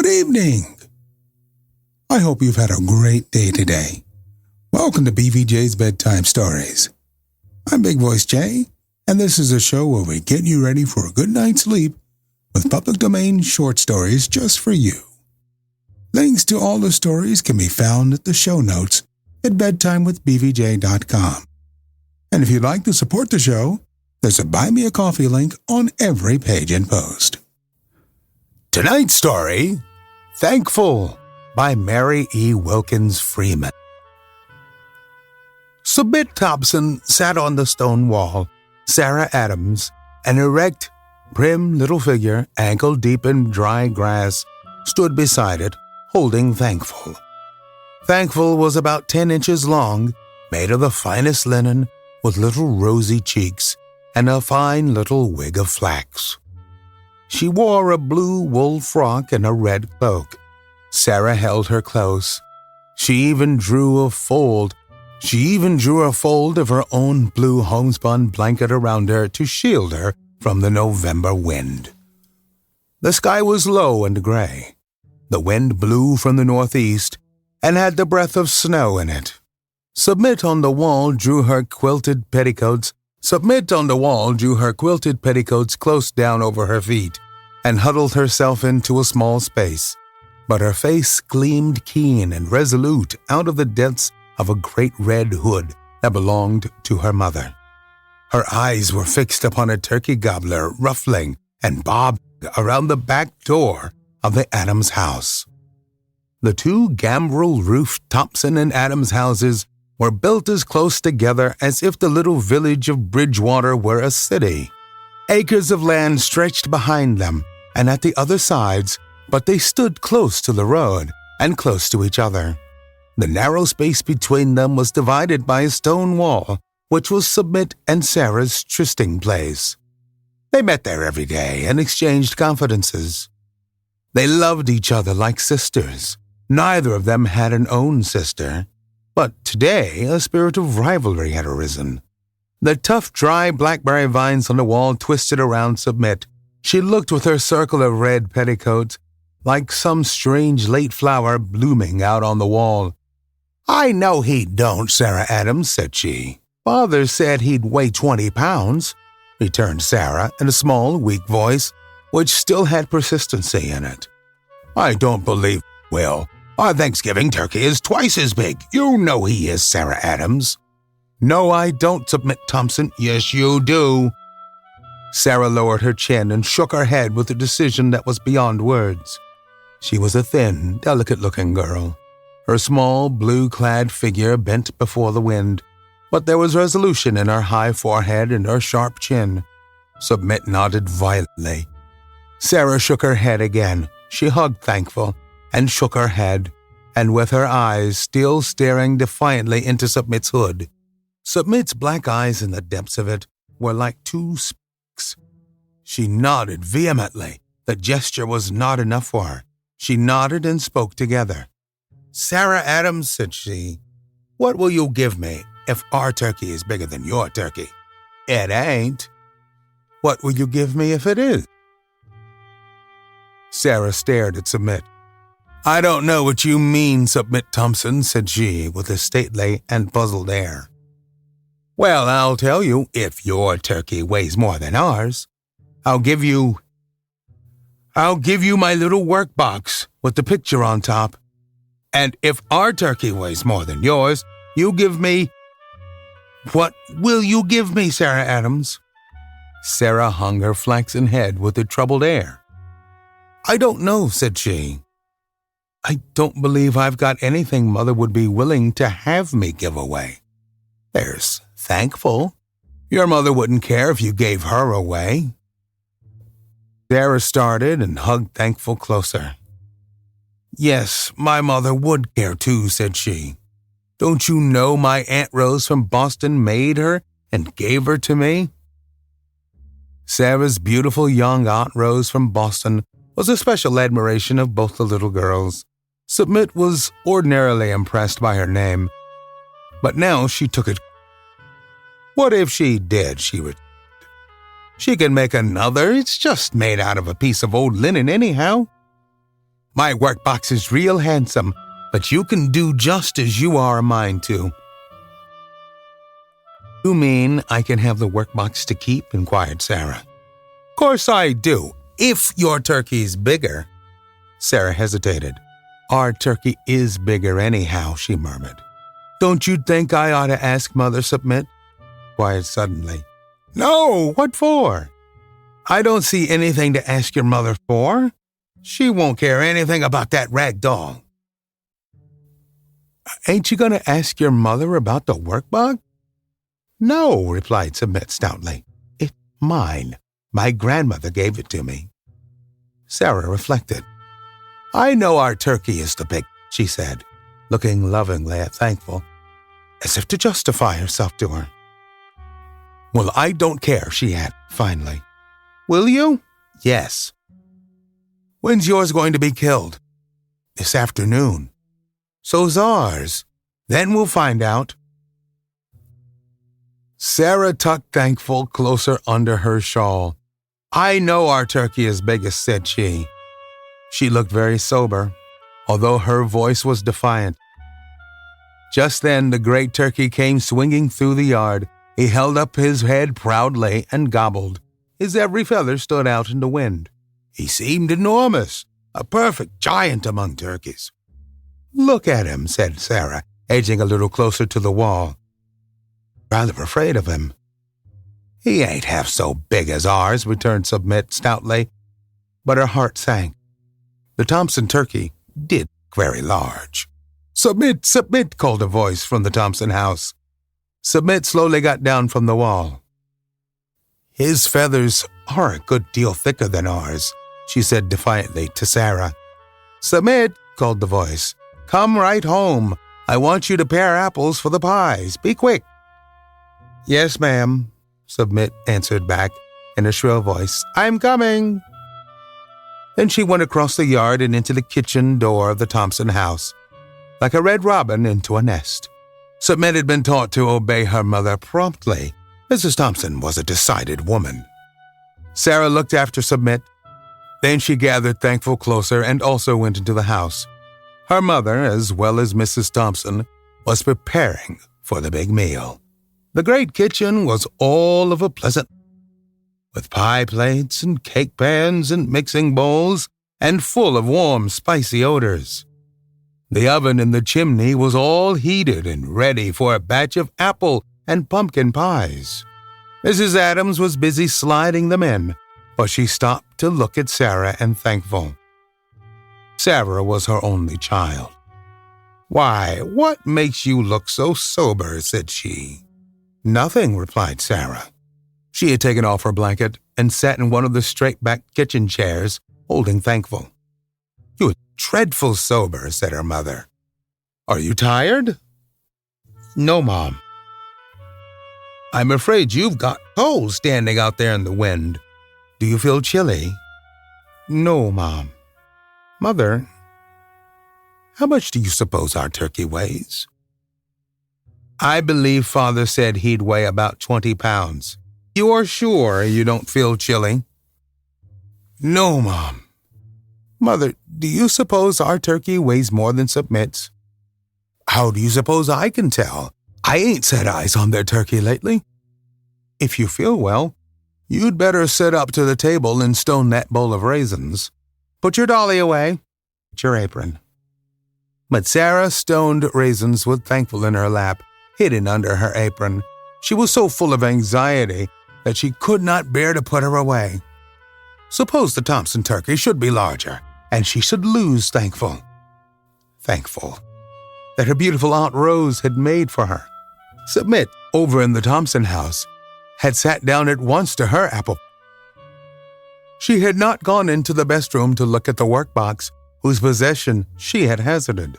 Good evening. I hope you've had a great day today. Welcome to BVJ's Bedtime Stories. I'm Big Voice Jay, and this is a show where we get you ready for a good night's sleep with public domain short stories just for you. Links to all the stories can be found at the show notes at bedtimewithbvj.com. And if you'd like to support the show, there's a Buy Me a Coffee link on every page and post. Tonight's story, Thankful, by Mary E. Wilkins Freeman. Submit Thompson sat on the stone wall. Sarah Adams, an erect, prim little figure, ankle-deep in dry grass, stood beside it, holding Thankful. Thankful was about 10 inches long, made of the finest linen, with little rosy cheeks and a fine little wig of flax. She wore a blue wool frock and a red cloak. Sarah held her close. She even drew a fold of her own blue homespun blanket around her to shield her from the November wind. The sky was low and gray. The wind blew from the northeast and had the breath of snow in it. Submit on the wall drew her quilted petticoats close down over her feet and huddled herself into a small space, but her face gleamed keen and resolute out of the depths of a great red hood that belonged to her mother. Her eyes were fixed upon a turkey gobbler ruffling and bobbing around the back door of the Adams house. The two gambrel-roofed Thompson and Adams houses were built as close together as if the little village of Bridgewater were a city. Acres of land stretched behind them and at the other sides, but they stood close to the road and close to each other. The narrow space between them was divided by a stone wall, which was Submit and Sarah's trysting place. They met there every day and exchanged confidences. They loved each other like sisters. Neither of them had an own sister. But today, a spirit of rivalry had arisen. The tough, dry blackberry vines on the wall twisted around Submit. She looked with her circle of red petticoats like some strange late flower blooming out on the wall. "I know he don't, Sarah Adams," said she. "Father said he'd weigh 20 pounds, returned Sarah in a small, weak voice, which still had persistency in it. "I don't believe will. Our Thanksgiving turkey is twice as big. You know he is, Sarah Adams." "No, I don't, Submit Thompson." "Yes, you do." Sarah lowered her chin and shook her head with a decision that was beyond words. She was a thin, delicate-looking girl. Her small, blue-clad figure bent before the wind, but there was resolution in her high forehead and her sharp chin. Submit nodded violently. Sarah shook her head again. She hugged Thankful and shook her head, and with her eyes still staring defiantly into Submit's hood. Submit's black eyes in the depths of it were like two spikes. She nodded vehemently. The gesture was not enough for her. She nodded and spoke together. "Sarah Adams," said she, "what will you give me if our turkey is bigger than your turkey?" "It ain't." "What will you give me if it is?" Sarah stared at Submit. "I don't know what you mean, Submit Thompson," said she with a stately and puzzled air. "Well, I'll tell you, if your turkey weighs more than ours, I'll give you my little workbox with the picture on top. And if our turkey weighs more than yours, you give me—" "What will you give me, Sarah Adams?" Sarah hung her flaxen head with a troubled air. "I don't know," said she. "I don't believe I've got anything Mother would be willing to have me give away. There's Thankful. Your mother wouldn't care if you gave her away." Sarah started and hugged Thankful closer. "Yes, my mother would care too," said she. "Don't you know my Aunt Rose from Boston made her and gave her to me?" Sarah's beautiful young Aunt Rose from Boston was a special admiration of both the little girls. Submit was ordinarily impressed by her name, but now she took it. "What if she did?" she returned. "She can make another. It's just made out of a piece of old linen anyhow." My workbox is real handsome, but you can do just as you are a mind to." "You mean I can have the workbox to keep?" inquired Sarah. "Course I do, if your turkey's bigger." Sarah hesitated. "Our turkey is bigger anyhow," she murmured. "Don't you think I ought to ask Mother Submit?" Quiet suddenly. "No, what for?" "I don't see anything to ask your mother for. She won't care anything about that rag doll." "Ain't you going to ask your mother about the workbox?" "No," replied Submit stoutly. "It's mine. My grandmother gave it to me." Sarah reflected. "I know our turkey is the big," she said, looking lovingly at Thankful, as if to justify herself to her. "Well, I don't care," she added finally. "Will you?" "Yes." "When's yours going to be killed?" "This afternoon." "So's ours. Then we'll find out." Sarah tucked Thankful closer under her shawl. "I know our turkey is biggest," said she. She looked very sober, although her voice was defiant. Just then the great turkey came swinging through the yard. He held up his head proudly and gobbled. His every feather stood out in the wind. He seemed enormous, a perfect giant among turkeys. "Look at him," said Sarah, edging a little closer to the wall. "Rather afraid of him." "He ain't half so big as ours," returned Submit stoutly, but her heart sank. The Thompson turkey did look very large. "Submit, Submit," called a voice from the Thompson house. Submit slowly got down from the wall. "His feathers are a good deal thicker than ours," she said defiantly to Sarah. "Submit," called the voice. "Come right home. I want you to pare apples for the pies. Be quick." "Yes, ma'am," Submit answered back in a shrill voice. "I'm coming." Then she went across the yard and into the kitchen door of the Thompson house, like a red robin into a nest. Submit had been taught to obey her mother promptly. Mrs. Thompson was a decided woman. Sarah looked after Submit. Then she gathered Thankful closer and also went into the house. Her mother, as well as Mrs. Thompson, was preparing for the big meal. The great kitchen was all of a pleasant, with pie plates and cake pans and mixing bowls, and full of warm, spicy odors. The oven in the chimney was all heated and ready for a batch of apple and pumpkin pies. Mrs. Adams was busy sliding them in, but she stopped to look at Sarah and Thankful. Sarah was her only child. "Why, what makes you look so sober?" said she. "Nothing," replied Sarah. She had taken off her blanket and sat in one of the straight-backed kitchen chairs, holding Thankful. "You are dreadful sober," said her mother. "Are you tired?" "No, Mom." "I'm afraid you've got cold standing out there in the wind. Do you feel chilly?" "No, Mom." "Mother, how much do you suppose our turkey weighs?" "I believe Father said he'd weigh about 20 pounds. You are sure you don't feel chilly?" "No, Mom." "Mother, do you suppose our turkey weighs more than Submit's?" "How do you suppose I can tell? I ain't set eyes on their turkey lately." "If you feel well, you'd better sit up to the table and stone that bowl of raisins. Put your dolly away. Get your apron." But Sarah stoned raisins with Thankful in her lap, hidden under her apron. She was so full of anxiety that she could not bear to put her away. Suppose the Thompson turkey should be larger, and she should lose Thankful. Thankful that her beautiful Aunt Rose had made for her. Submit, over in the Thompson house, had sat down at once to her apple. She had not gone into the best room to look at the workbox, whose possession she had hazarded.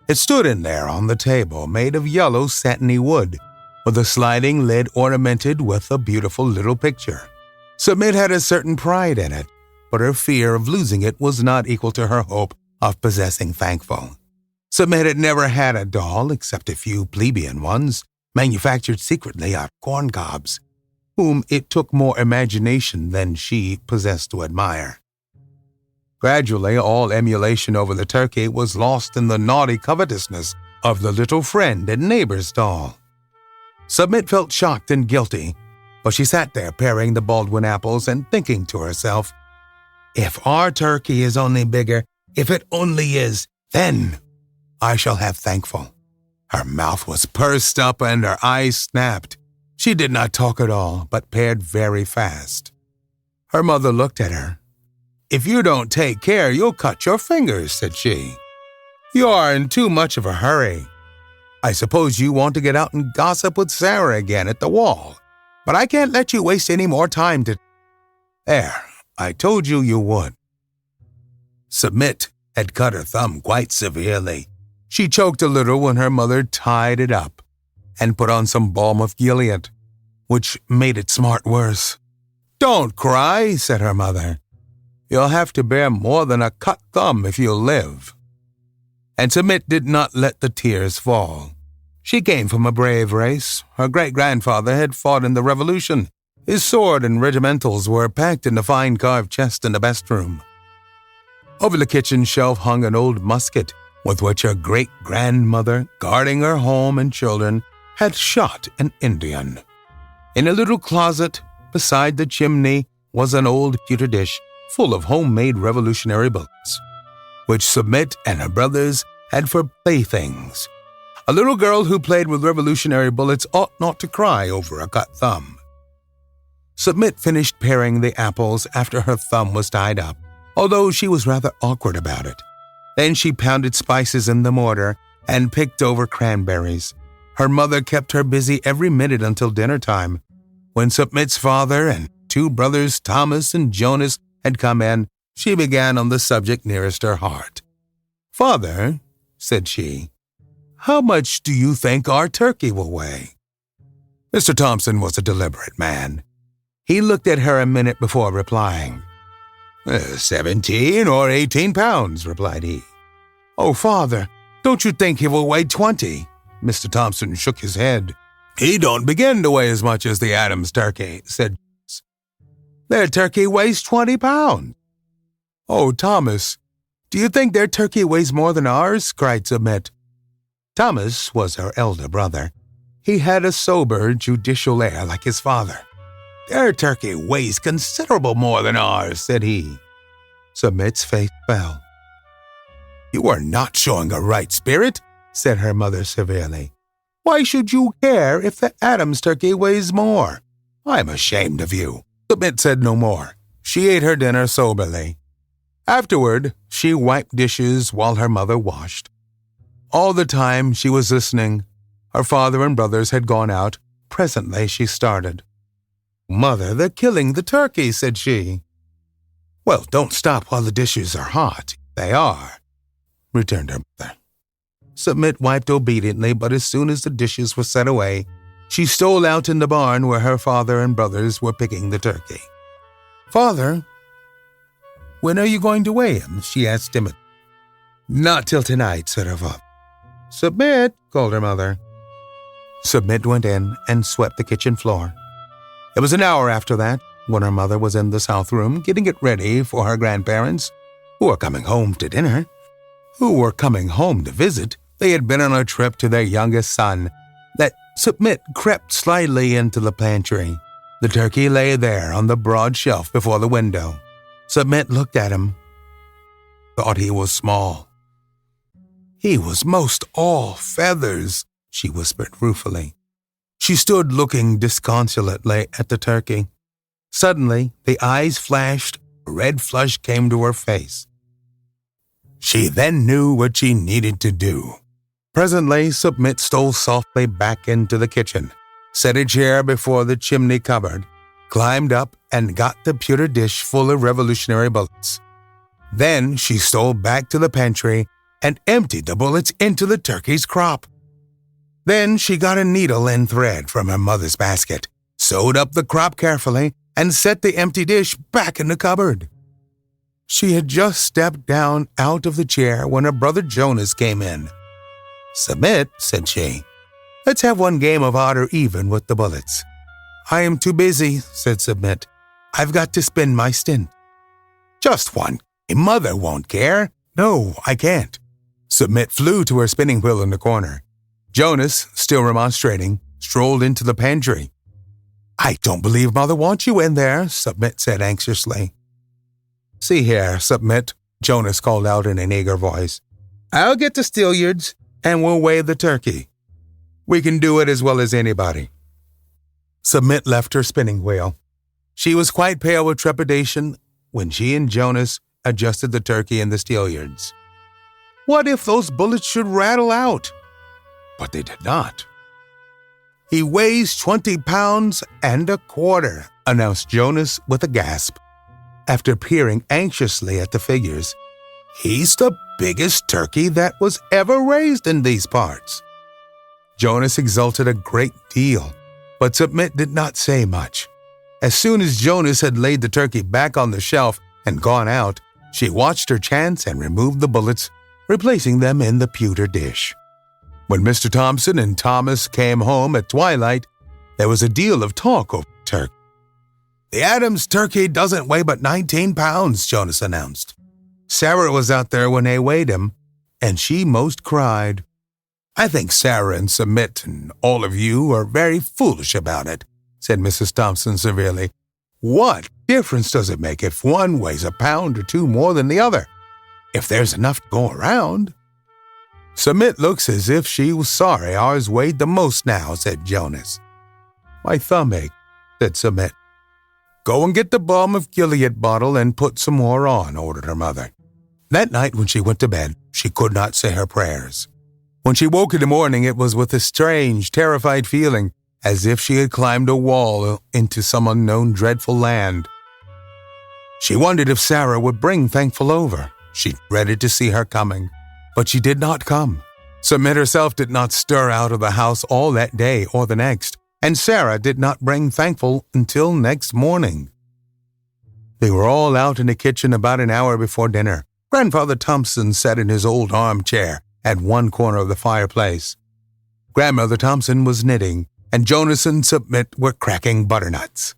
It stood in there on the table, made of yellow satiny wood, with a sliding lid ornamented with a beautiful little picture. Submit had a certain pride in it, but her fear of losing it was not equal to her hope of possessing Thankful. Submit had never had a doll except a few plebeian ones, manufactured secretly out of corn cobs, whom it took more imagination than she possessed to admire. Gradually, all emulation over the turkey was lost in the naughty covetousness of the little friend and neighbor's doll. Submit felt shocked and guilty, but she sat there paring the Baldwin apples and thinking to herself, "If our turkey is only bigger, if it only is, then I shall have thankful." Her mouth was pursed up and her eyes snapped. She did not talk at all, but pared very fast. Her mother looked at her. "If you don't take care, you'll cut your fingers," said she. "You are in too much of a hurry. I suppose you want to get out and gossip with Sarah again at the wall, but I can't let you waste any more time to—" "There, I told you you would." Submit had cut her thumb quite severely. She choked a little when her mother tied it up and put on some balm of Gilead, which made it smart worse. "Don't cry," said her mother. "You'll have to bear more than a cut thumb if you live." And Submit did not let the tears fall. She came from a brave race. Her great-grandfather had fought in the Revolution. His sword and regimentals were packed in a fine carved chest in the best room. Over the kitchen shelf hung an old musket with which her great-grandmother, guarding her home and children, had shot an Indian. In a little closet beside the chimney was an old pewter dish full of homemade Revolutionary bullets, which Submit and her brothers had for playthings. A little girl who played with Revolutionary bullets ought not to cry over a cut thumb. Submit finished paring the apples after her thumb was tied up, although she was rather awkward about it. Then she pounded spices in the mortar and picked over cranberries. Her mother kept her busy every minute until dinner time. When Submit's father and two brothers, Thomas and Jonas, had come in, she began on the subject nearest her heart. "Father," said she, "how much do you think our turkey will weigh?" Mr. Thompson was a deliberate man. He looked at her a minute before replying. 17 or 18 pounds, replied he. "Oh, Father, don't you think he will weigh 20? Mr. Thompson shook his head. "He don't begin to weigh as much as the Adams turkey," said Jones. "Their turkey weighs 20 pounds. "Oh, Thomas, do you think their turkey weighs more than ours?" cried Submit. Thomas was her elder brother. He had a sober, judicial air like his father. "Their turkey weighs considerable more than ours," said he. Submit's face fell. "You are not showing a right spirit," said her mother severely. "Why should you care if the Adams turkey weighs more? I'm ashamed of you." Submit said no more. She ate her dinner soberly. Afterward, she wiped dishes while her mother washed. All the time she was listening. Her father and brothers had gone out. Presently she started. "Mother, they're killing the turkey," said she. "Well, don't stop while the dishes are hot." "They are," returned her mother. Submit wiped obediently, but as soon as the dishes were set away, she stole out in the barn where her father and brothers were picking the turkey. "Father, when are you going to weigh him?" she asked timidly. "Not till tonight," said her father. "Submit," called her mother. Submit went in and swept the kitchen floor. It was an hour after that, when her mother was in the south room getting it ready for her grandparents, who were coming home to dinner. Who were coming home to visit. They had been on a trip to their youngest son, that Submit crept slyly into the pantry. The turkey lay there on the broad shelf before the window. Submit looked at him, thought he was small. "He was most all feathers," she whispered ruefully. She stood looking disconsolately at the turkey. Suddenly, the eyes flashed, a red flush came to her face. She then knew what she needed to do. Presently, Submit stole softly back into the kitchen, set a chair before the chimney cupboard, climbed up and got the pewter dish full of Revolutionary bullets. Then she stole back to the pantry and emptied the bullets into the turkey's crop. Then she got a needle and thread from her mother's basket, sewed up the crop carefully, and set the empty dish back in the cupboard. She had just stepped down out of the chair when her brother Jonas came in. "Submit," said she, "let's have one game of odd or even with the bullets." "I am too busy," said Submit. "I've got to spin my stint." "Just one," Mother won't care. No, I can't. Submit flew to her spinning wheel in the corner. Jonas, still remonstrating, strolled into the pantry. I don't believe Mother wants you in there, Submit said anxiously. See here, Submit, Jonas called out in an eager voice. I'll get the steelyards, and we'll weigh the turkey. We can do it as well as anybody. Submit left her spinning wheel. She was quite pale with trepidation when she and Jonas adjusted the turkey in the steelyards. What if those bullets should rattle out? But they did not. He weighs 20 pounds and a quarter, announced Jonas with a gasp. After peering anxiously at the figures, he's the biggest turkey that was ever raised in these parts. Jonas exulted a great deal, but Submit did not say much. As soon as Jonas had laid the turkey back on the shelf and gone out, she watched her chance and removed the bullets, replacing them in the pewter dish. When Mr. Thompson and Thomas came home at twilight, there was a deal of talk over turkey. The Adams turkey doesn't weigh but 19 pounds, Jonas announced. Sarah was out there when they weighed him, and she most cried. I think Sarah and Submit and all of you are very foolish about it, said Mrs. Thompson severely. What difference does it make if one weighs a pound or two more than the other? If there's enough to go around. Submit looks as if she was sorry ours weighed the most now, said Jonas. My thumb ache, said Submit. Go and get the balm of Gilead bottle and put some more on, ordered her mother. That night when she went to bed, she could not say her prayers. When she woke in the morning, it was with a strange, terrified feeling, as if she had climbed a wall into some unknown, dreadful land. She wondered if Sarah would bring Thankful over. She dreaded to see her coming, but she did not come. Submit herself did not stir out of the house all that day or the next, and Sarah did not bring Thankful until next morning. They were all out in the kitchen about an hour before dinner. Grandfather Thompson sat in his old armchair at one corner of the fireplace. Grandmother Thompson was knitting, and Jonas and Submit were cracking butternuts.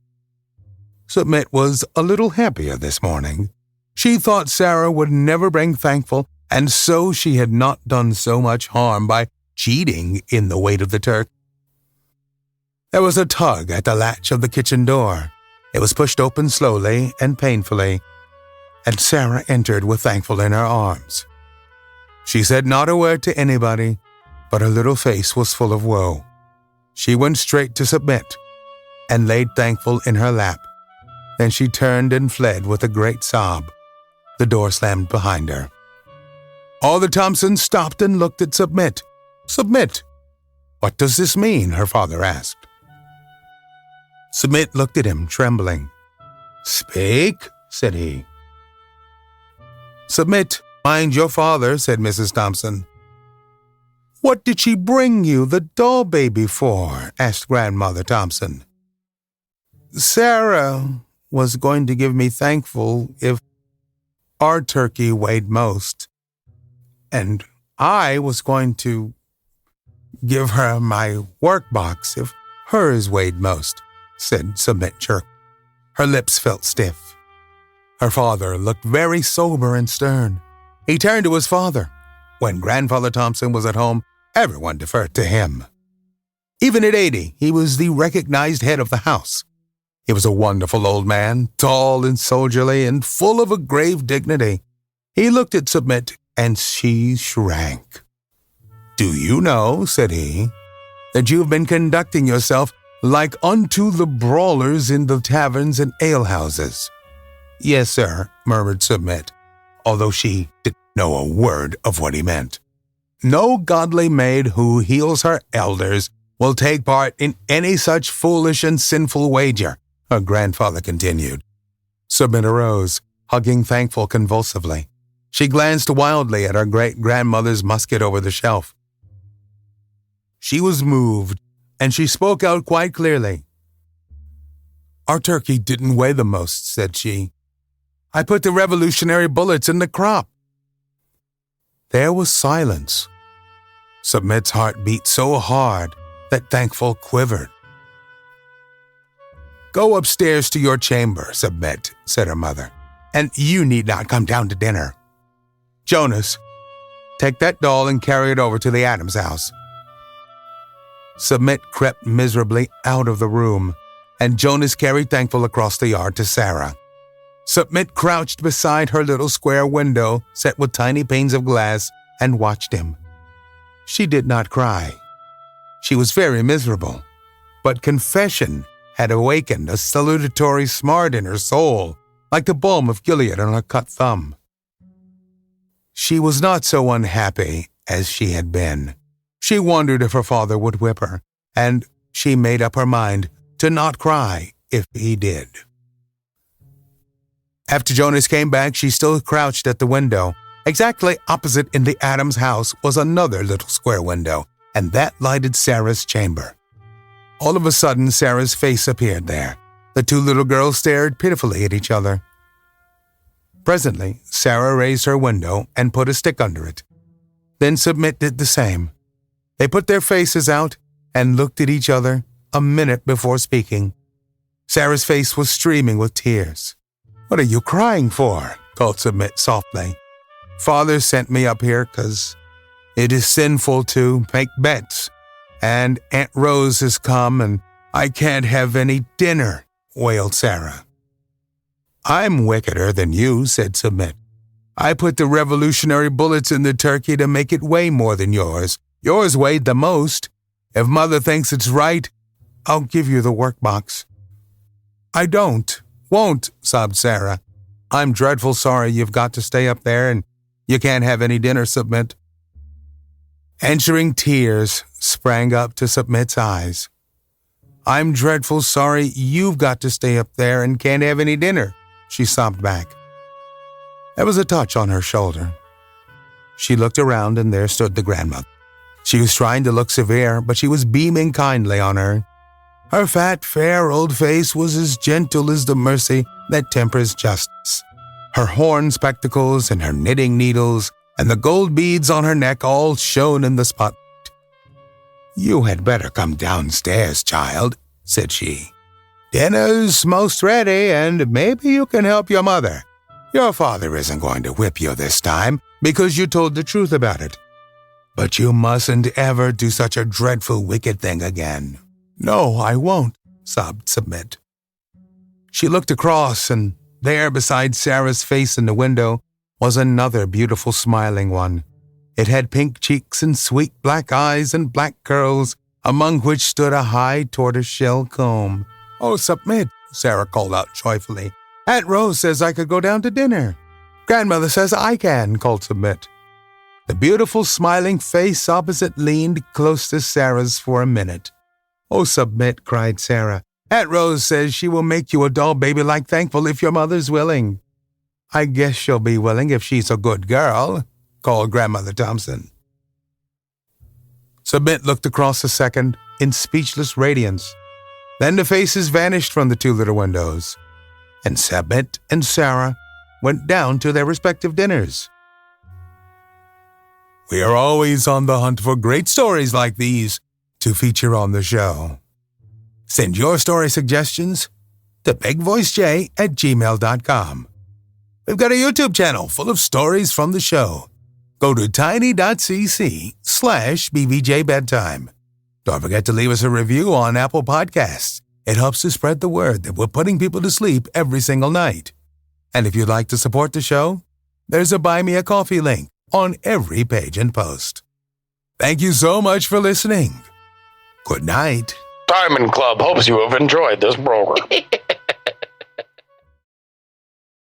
Submit was a little happier this morning. She thought Sarah would never bring Thankful, and so she had not done so much harm by cheating in the weight of the turkey. There was a tug at the latch of the kitchen door. It was pushed open slowly and painfully, and Sarah entered with Thankful in her arms. She said not a word to anybody, but her little face was full of woe. She went straight to Submit and laid Thankful in her lap. Then she turned and fled with a great sob. The door slammed behind her. All the Thompsons stopped and looked at Submit. Submit! What does this mean? Her father asked. Submit looked at him, trembling. Speak, said he. Submit, mind your father, said Mrs. Thompson. What did she bring you the doll baby for? Asked Grandmother Thompson. Sarah was going to give me Thankful if our turkey weighed most, and I was going to give her my workbox if hers weighed most, said Submit jerk. Her lips felt stiff. Her father looked very sober and stern. He turned to his father. When Grandfather Thompson was at home, everyone deferred to him. Even at 80, he was the recognized head of the house. He was a wonderful old man, tall and soldierly and full of a grave dignity. He looked at Submit, and she shrank. Do you know, said he, that you have been conducting yourself like unto the brawlers in the taverns and alehouses? Yes, sir, murmured Submit, although she didn't know a word of what he meant. No godly maid who heals her elders will take part in any such foolish and sinful wager, her grandfather continued. Submit arose, hugging Thankful convulsively. She glanced wildly at her great-grandmother's musket over the shelf. She was moved, and she spoke out quite clearly. Our turkey didn't weigh the most, said she. I put the Revolutionary bullets in the crop. There was silence. Submit's heart beat so hard that Thankful quivered. Go upstairs to your chamber, Submit, said her mother, and you need not come down to dinner. Jonas, take that doll and carry it over to the Adams house." Submit crept miserably out of the room, and Jonas carried Thankful across the yard to Sarah. Submit crouched beside her little square window set with tiny panes of glass and watched him. She did not cry. She was very miserable, but confession had awakened a salutatory smart in her soul, like the balm of Gilead on a cut thumb. She was not so unhappy as she had been. She wondered if her father would whip her, and she made up her mind to not cry if he did. After Jonas came back, she still crouched at the window. Exactly opposite in the Adams house was another little square window, and that lighted Sarah's chamber. All of a sudden, Sarah's face appeared there. The two little girls stared pitifully at each other. Presently, Sarah raised her window and put a stick under it. Then Submit did the same. They put their faces out and looked at each other a minute before speaking. Sarah's face was streaming with tears. "What are you crying for?" called Submit softly. "Father sent me up here 'cause it is sinful to make bets, and Aunt Rose has come and I can't have any dinner," wailed Sarah. "I'm wickeder than you," said Submit. "I put the revolutionary bullets in the turkey to make it weigh more than yours. Yours weighed the most. If Mother thinks it's right, I'll give you the workbox." "I won't," sobbed Sarah. "I'm dreadful sorry you've got to stay up there and you can't have any dinner, Submit." Answering tears sprang up to Submit's eyes. "I'm dreadful sorry you've got to stay up there and can't have any dinner," she sobbed back. There was a touch on her shoulder. She looked around and there stood the grandmother. She was trying to look severe, but she was beaming kindly on her. Her fat, fair old face was as gentle as the mercy that tempers justice. Her horn spectacles and her knitting needles and the gold beads on her neck all shone in the spotlight. "You had better come downstairs, child," said she. "Dinner's most ready, and maybe you can help your mother. Your father isn't going to whip you this time because you told the truth about it. But you mustn't ever do such a dreadful, wicked thing again." "No, I won't," sobbed Submit. She looked across, and there beside Sarah's face in the window was another beautiful smiling one. It had pink cheeks and sweet black eyes and black curls, among which stood a high tortoiseshell comb. "Oh, Submit," Sarah called out joyfully. "Aunt Rose says I could go down to dinner." "Grandmother says I can," called Submit. The beautiful smiling face opposite leaned close to Sarah's for a minute. "Oh, Submit," cried Sarah. "Aunt Rose says she will make you a doll baby like Thankful if your mother's willing." "I guess she'll be willing if she's a good girl," called Grandmother Thompson. Submit looked across a second in speechless radiance. Then the faces vanished from the two little windows, and Submit and Sarah went down to their respective dinners. We are always on the hunt for great stories like these to feature on the show. Send your story suggestions to bigvoicejay@gmail.com. We've got a YouTube channel full of stories from the show. Go to tiny.cc/BVJ Bedtime. Don't forget to leave us a review on Apple Podcasts. It helps to spread the word that we're putting people to sleep every single night. And if you'd like to support the show, there's a Buy Me a Coffee link on every page and post. Thank you so much for listening. Good night. Diamond Club hopes you have enjoyed this program.